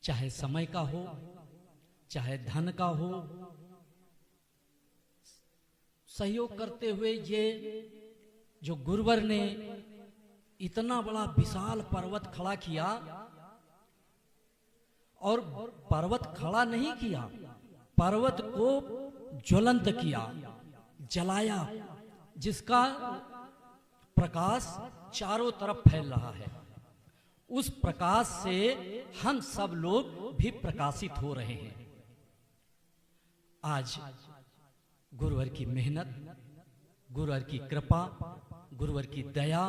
चाहे समय का हो, चाहे धन का हो, सहयोग करते हुए ये जो गुरुवर ने इतना बड़ा विशाल पर्वत खड़ा किया, और पर्वत खड़ा नहीं किया, पर्वत को ज्वलंत किया, जलाया, जिसका प्रकाश चारों तरफ फैल रहा है। उस प्रकाश से हम सब लोग भी प्रकाशित हो रहे हैं। आज गुरुवर की मेहनत, गुरुवर की कृपा, गुरुवर की दया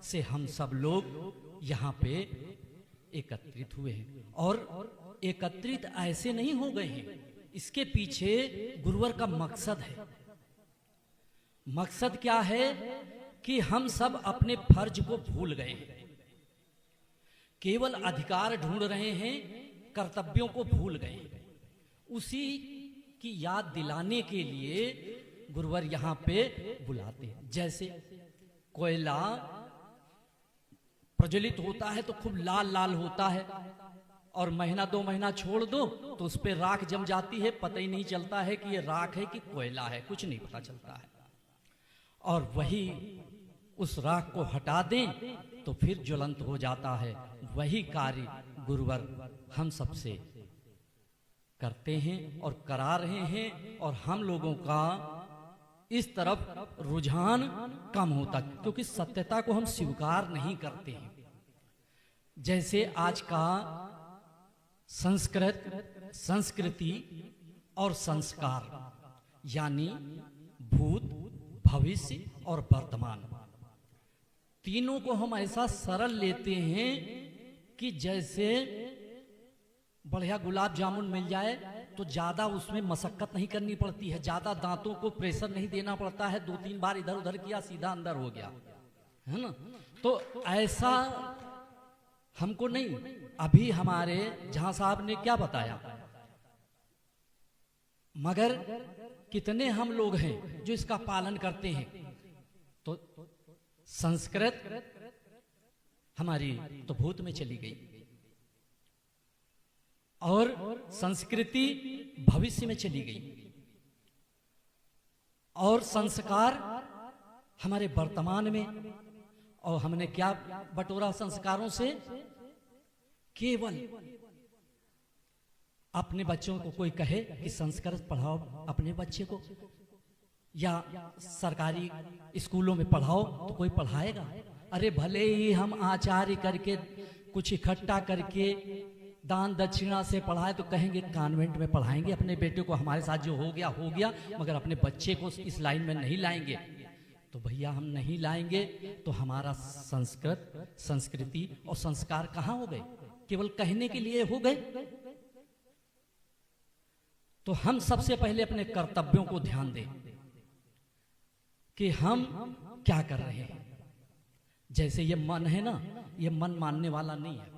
से हम सब लोग यहाँ पे एकत्रित हुए हैं। और एकत्रित ऐसे नहीं हो गए हैं, इसके पीछे गुरुवर का मकसद है। मकसद क्या है कि हम सब अपने फर्ज को भूल गए हैं, केवल अधिकार ढूंढ रहे हैं, कर्तव्यों को भूल गए हैं। उसी की याद दिलाने के लिए गुरुवर यहाँ पे बुलाते हैं। जैसे कोयला प्रज्वलित होता है तो खूब लाल लाल होता है, और महीना 2 महीना छोड़ दो तो उस पर राख जम जाती है, पता ही नहीं चलता है कि ये राख है कि कोयला है, कुछ नहीं पता चलता है। और वही उस राख को हटा दें तो फिर ज्वलंत हो जाता है। वही कार्य गुरुवर हम सबसे करते हैं और करा रहे हैं, और हम लोगों का इस तरफ रुझान कम होता, क्योंकि सत्यता को हम स्वीकार नहीं करते हैं। जैसे आज का संस्कृति और संस्कार, यानी भूत, भविष्य और वर्तमान, तीनों को हम ऐसा सरल लेते हैं कि जैसे बढ़िया गुलाब जामुन मिल जाए तो ज्यादा उसमें मशक्कत नहीं करनी पड़ती है, ज्यादा दांतों को प्रेशर नहीं देना पड़ता है, 2-3 बार इधर उधर किया सीधा अंदर हो गया, है ना। तो ऐसा हमको नहीं। अभी हमारे जहां साहब ने क्या बताया, मगर कितने हम लोग हैं जो इसका पालन करते हैं। तो संस्कृत हमारी तो भूत में चली गई, और संस्कृति भविष्य में चली गई, और संस्कार हमारे वर्तमान में। और हमने क्या बटोरा संस्कारों से? केवल अपने बच्चों को कोई कहे कि संस्कृत पढ़ाओ अपने बच्चे को, या सरकारी स्कूलों में पढ़ाओ, तो कोई पढ़ाएगा? अरे भले ही हम आचार्य करके कुछ इकट्ठा करके दान दक्षिणा से पढ़ाए तो कहेंगे कॉन्वेंट में पढ़ाएंगे अपने बेटे को, हमारे साथ जो हो गया, मगर अपने बच्चे को इस लाइन में नहीं लाएंगे। तो भैया हम नहीं लाएंगे तो हमारा संस्कृति और संस्कार कहाँ हो गए? केवल कहने के लिए हो गए। तो हम सबसे पहले अपने कर्तव्यों को ध्यान दें कि हम क्या कर रहे हैं। जैसे ये मन है ना, ये मन मानने वाला नहीं है।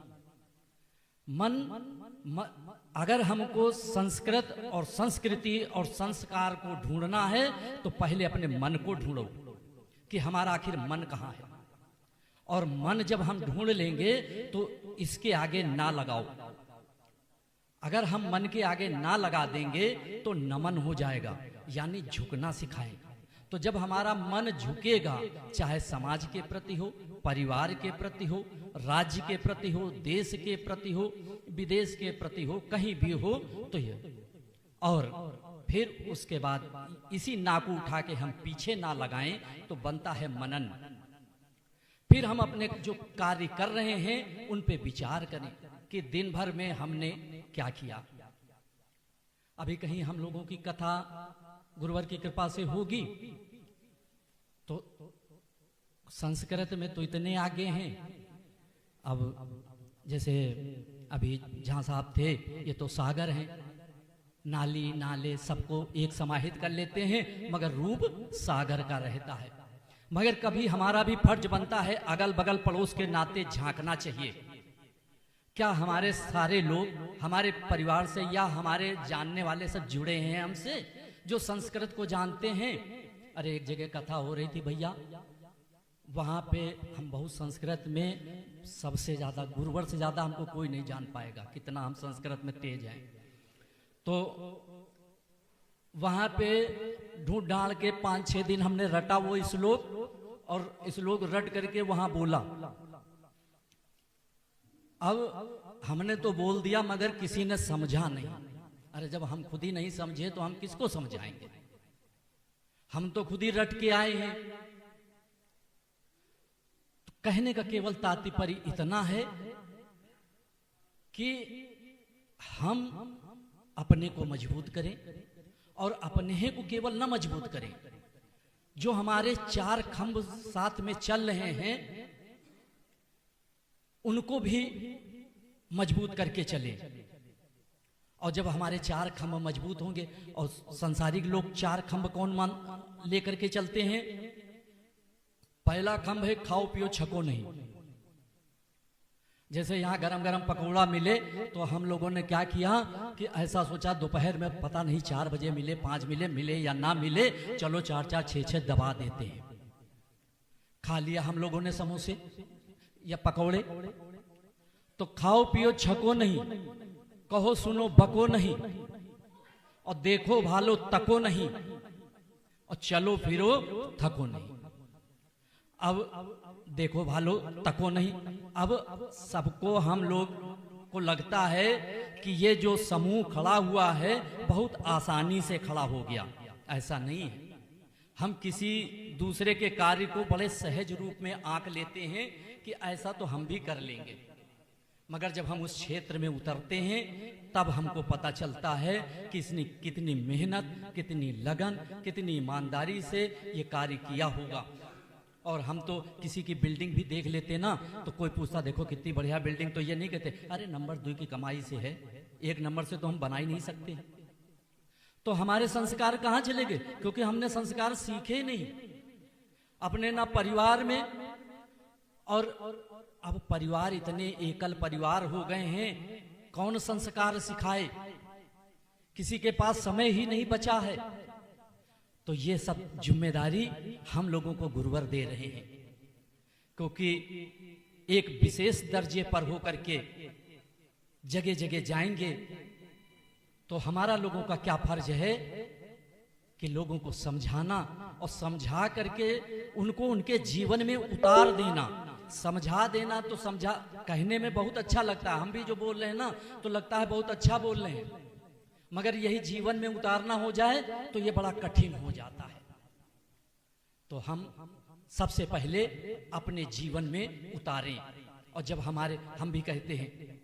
अगर हमको संस्कृत और संस्कृति और संस्कार को ढूंढना है तो पहले अपने मन को ढूंढो कि हमारा आखिर मन कहाँ है। और मन जब हम ढूंढ लेंगे तो इसके आगे ना लगाओ। अगर हम मन के आगे ना लगा देंगे तो नमन हो जाएगा, यानी झुकना सिखाएगा। तो जब हमारा मन झुकेगा, चाहे समाज के प्रति हो, परिवार के प्रति हो, राज्य के प्रति हो, देश के प्रति हो, विदेश के प्रति हो, कहीं भी हो, तो ये और फिर उसके बाद इसी ना को उठा के हम पीछे ना लगाएं तो बनता है मनन। फिर हम अपने जो कार्य कर रहे हैं उन पे विचार करें कि दिन भर में हमने क्या किया। अभी कहीं हम लोगों की कथा गुरुवर की कृपा से होगी तो संस्कृत में तो इतने आगे हैं। अब जैसे अभी जहाँ साहब थे, ये तो सागर हैं, नाली नाले सबको एक समाहित कर लेते हैं, मगर रूप सागर का रहता है। मगर कभी हमारा भी फर्ज बनता है अगल बगल पड़ोस के नाते झांकना चाहिए। क्या हमारे सारे लोग हमारे परिवार से या हमारे जानने वाले सब जुड़े हैं हमसे, जो संस्कृत को जानते हैं? अरे एक जगह कथा हो रही थी भैया, वहाँ पे हम बहुत संस्कृत में सबसे ज़्यादा, गुरुवर से ज़्यादा हमको कोई नहीं जान पाएगा कितना हम संस्कृत में तेज हैं। तो वहाँ पे ढूंढ ढांड के 5-6 दिन हमने रटा वो श्लोक, और श्लोक रट करके वहाँ बोला। अब हमने तो बोल दिया मगर किसी ने समझा नहीं। अरे जब हम खुद ही नहीं समझे तो हम किसको समझाएंगे? हम तो खुद ही रट के आए हैं। तो कहने का केवल तात्पर्य इतना है कि हम अपने को मजबूत करें और अपने को केवल न मजबूत करें, जो हमारे 4 खंभ साथ में चल रहे हैं उनको भी मजबूत करके चले। और जब हमारे 4 खंभ मजबूत होंगे, और संसारिक लोग 4 खंभ कौन मान लेकर के चलते हैं? पहला खंभ है खाओ पियो छको नहीं। जैसे यहाँ गरम गरम पकौड़ा मिले तो हम लोगों ने क्या किया कि ऐसा सोचा दोपहर में पता नहीं 4 बजे मिले, 5 मिले या ना मिले, चलो 4-4, 6-6 दबा देते हैं। खा लिया हम लोगों ने समोसे या पकौड़े। तो खाओ पियो छको नहीं, कहो सुनो बको नहीं, और देखो भालो तको नहीं, और चलो फिरो थको नहीं। अब देखो भालो तको नहीं। अब सबको हम लोग को लगता है कि ये जो समूह खड़ा हुआ है बहुत आसानी से खड़ा हो गया। ऐसा नहीं है। हम किसी दूसरे के कार्य को बड़े सहज रूप में आंक लेते हैं कि ऐसा तो हम भी कर लेंगे, मगर जब हम उस क्षेत्र में उतरते हैं तब हमको पता चलता है कि इसने कितनी मेहनत, कितनी लगन, कितनी ईमानदारी से ये कार्य किया होगा। और हम तो किसी की बिल्डिंग भी देख लेते ना, तो कोई पूछता देखो कितनी बढ़िया बिल्डिंग, तो ये नहीं कहते अरे नंबर 2 की कमाई से है, 1 नंबर से तो हम बना ही नहीं सकते। तो हमारे संस्कार कहाँ चले गए? क्योंकि हमने संस्कार सीखे नहीं अपने ना परिवार में। और अब परिवार इतने एकल परिवार हो गए हैं, कौन संस्कार सिखाए? किसी के पास समय ही नहीं बचा है। तो ये सब जिम्मेदारी हम लोगों को गुरुवर दे रहे हैं, क्योंकि एक विशेष दर्जे पर होकर के जगह जगह जाएंगे तो हमारा लोगों का क्या फर्ज है कि लोगों को समझाना, और समझा करके उनको उनके जीवन में उतार देना। समझा देना तो समझा कहने में बहुत अच्छा लगता है, हम भी जो बोल रहे हैं ना तो लगता है बहुत अच्छा बोल रहे हैं, मगर यही जीवन में उतारना हो जाए तो ये बड़ा कठिन हो जाता है। तो हम सबसे पहले अपने जीवन में उतारें। और जब हम भी कहते हैं,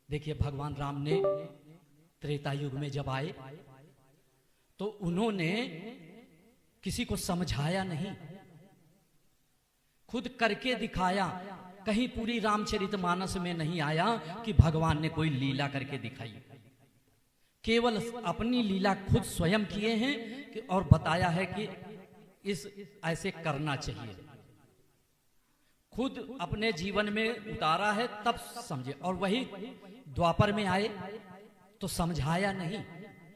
देखिए भगवान राम ने त्रेता युग में जब आए तो उन्होंने किसी को समझाया नहीं, खुद करके दिखाया। कहीं पूरी रामचरितमानस में नहीं आया कि भगवान ने कोई लीला करके दिखाई। केवल अपनी लीला खुद स्वयं किए हैं और बताया है कि इस ऐसे करना चाहिए। खुद अपने जीवन में उतारा है तब समझे। और वही द्वापर में आए तो समझाया नहीं,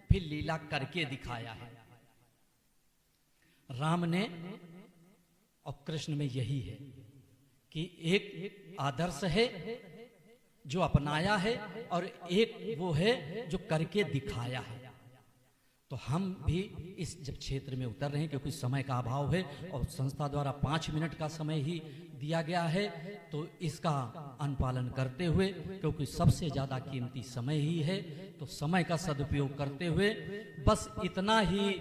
फिर लीला करके दिखाया है। राम ने और कृष्ण में यही है कि एक आदर्श है जो अपनाया है और एक वो है जो करके दिखाया है। तो हम भी इस जब क्षेत्र में उतर रहे हैं, क्योंकि समय का अभाव है और संस्था द्वारा 5 मिनट का समय ही दिया गया है, तो इसका अनुपालन करते हुए, क्योंकि सबसे ज्यादा कीमती समय ही है, तो समय का सदुपयोग करते हुए बस इतना ही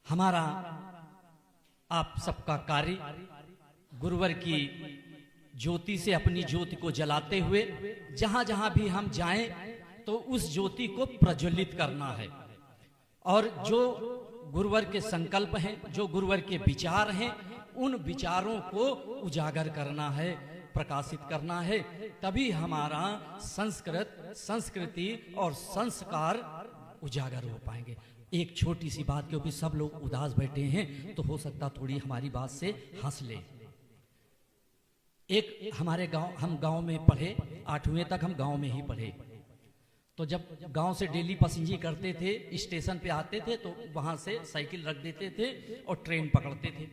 हमारा आप सबका कार्य गुरुवर की ज्योति से अपनी ज्योति को जलाते हुए जहां जहां भी हम जाएं तो उस ज्योति को प्रज्वलित करना है। और जो गुरुवर के संकल्प हैं, जो गुरुवर के विचार हैं, उन विचारों को उजागर करना है, प्रकाशित करना है। तभी हमारा संस्कृति और संस्कार उजागर हो पाएंगे। एक छोटी सी बात, क्योंकि सब लोग उदास बैठे हैं तो हो सकता थोड़ी हमारी बात से हंस ले। एक हमारे गांव, हम गांव में पढ़े, 8वीं तक हम गांव में ही पढ़े। तो जब गांव से डेली पसिंजी करते थे, स्टेशन पे आते थे तो वहां से साइकिल रख देते थे और ट्रेन पकड़ते थे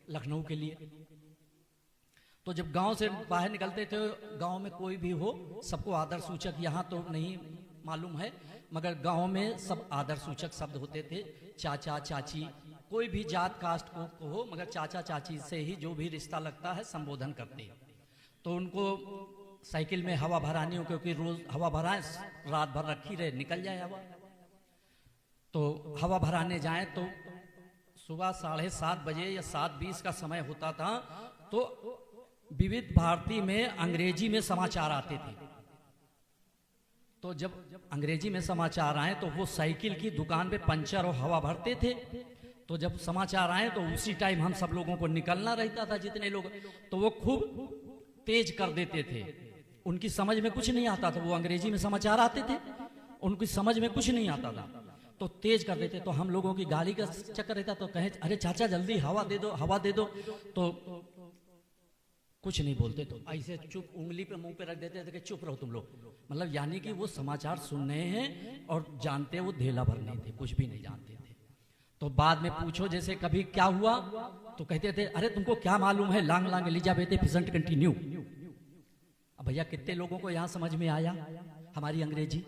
लखनऊ के लिए। तो जब गांव से बाहर निकलते थे, गांव में कोई भी हो सबको आदर सूचक, यहाँ तो नहीं मालूम है, मगर गांव में सब आदर सूचक शब्द होते थे। चाचा चाची, कोई भी जात कास्ट को हो, मगर चाचा चाची से ही जो भी रिश्ता लगता है संबोधन करते हैं। तो उनको साइकिल में हवा भरानी हो, क्योंकि रोज हवा भराएं, रात भर रखी रहे, निकल जाए हवा। तो हवा भराने जाएं तो सुबह 7:30 बजे या 7:20 का समय होता था, तो विविध भारती में अंग्रेजी में समाचार आते थे। तो जब अंग्रेजी में समाचार आए तो वो साइकिल की दुकान पे पंचर और हवा भरते थे। तो जब समाचार आए तो उसी टाइम हम सब लोगों को निकलना रहता था, जितने लोग, तो वो खूब तेज कर देते थे। उनकी समझ में कुछ नहीं आता था, वो अंग्रेजी में समाचार आते थे, उनकी समझ में कुछ नहीं आता था, तो तेज कर देते। तो हम लोगों की गाली का चक्कर रहता, तो कहे अरे चाचा जल्दी हवा दे दो, हवा दे दो, तो कुछ नहीं बोलते, तो ऐसे चुप उंगली पे मुंह पे रख देते थे कि चुप रहो तुम लोग। मतलब यानी कि वो समाचार सुन रहे हैं और जानते वो धेला भर नहीं थे, कुछ भी नहीं जानते थे। तो बाद में पूछो जैसे कभी क्या हुआ, तो कहते थे अरे तुमको क्या मालूम है, लांग लांग एलिजाबेथ प्रेजेंट कंटिन्यू। अब भैया कितने लोगों को यहाँ समझ में आया हमारी अंग्रेजी?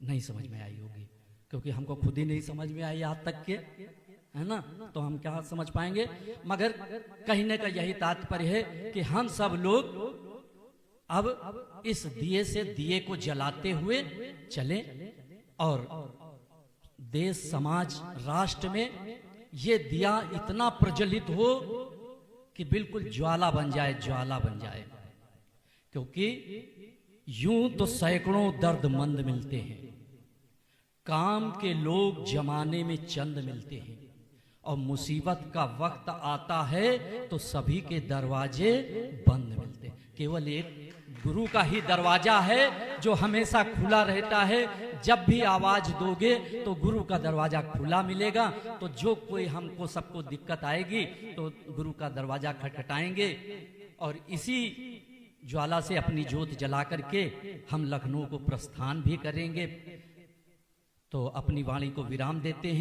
नहीं समझ में आई होगी, क्योंकि हमको खुद ही नहीं समझ में आई आज तक के, है ना, तो हम क्या समझ पाएंगे। मगर कहने का यही तात्पर्य है कि हम सब लोग अब इस दिए से दिए को जलाते हुए चलें और देश समाज राष्ट्र में ये दिया इतना प्रज्वलित हो कि बिल्कुल ज्वाला बन जाए, ज्वाला बन जाए। क्योंकि यूं तो सैकड़ों दर्दमंद मिलते हैं, काम के लोग जमाने में चंद मिलते हैं, और मुसीबत का वक्त आता है तो सभी के दरवाजे बंद मिलते हैं। केवल एक गुरु का ही दरवाजा है जो हमेशा खुला रहता है। जब भी आवाज दोगे तो गुरु का दरवाजा खुला मिलेगा। तो जो कोई हमको सबको दिक्कत आएगी तो गुरु का दरवाजा खटखटाएंगे, और इसी ज्वाला से अपनी ज्योत जला करके हम लखनऊ को प्रस्थान भी करेंगे। तो अपनी वाणी को विराम देते हैं।